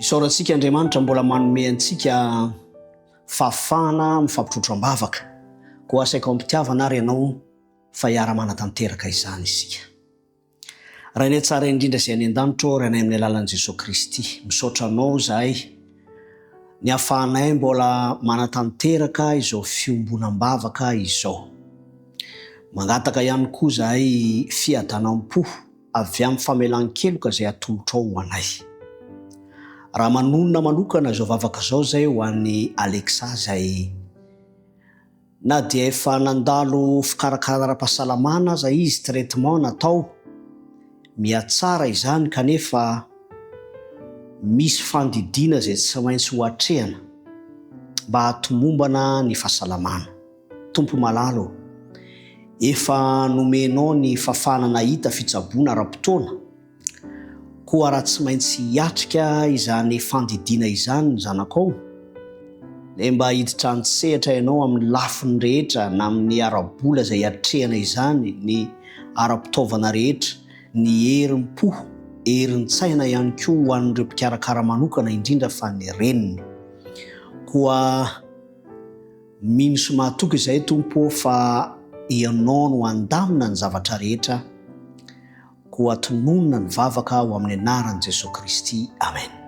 Isaorantsika Andriamanitra mbola manome antsika fahafahana mifampitotro-bavaka. Koa asaiko ampitiavana ary ianao fa hiara-manatanteraka izany isika. Rainay tsara indrindra izay any an-danitro, rainay amin'ny alalan'i Jesosy Kristy. Misaotra anao zahay ny ahafahanay mbola manatanteraka izao fiombonam-bavaka izao. Mangataka ihany koa zahay fiadanam-po avy amin'ny famelan-keloka izay atolotra ao ho anay. Raha manonona manokana izao vavaka izao zay ho an'ny Alexa zay na dia efa nandalo fikarakarana ara-pahasalamana aza izy, traitement natao, mihatsara izany kanefa misy fandidiana izay tsy maintsy ho hatrehana mba hatomombana ny fahasalamana. Tompo malalo, efa nomenao ny fafana nahita fitsaboana ara-potoana, koa raha tsy maintsy hiatrika izany fandidiana izany ny zanakao, dia mba hiditra an-tsehatra ianao amin'ny lafiny rehetra na amin'ny ara-bola izay hiatrehana izany, ny ara-pitaovana rehetra, ny herim-po, herin-tsaina ihany koa ho an'ireo mpikarakara manokana indrindra fa ny reniny. Koa mino sy mahatoky izay Tompo fa ianao no andamina ny zavatra rehetra, koa tononona ny vavaka ao amin'ny anaran'i Jesosy Kristy. Amen.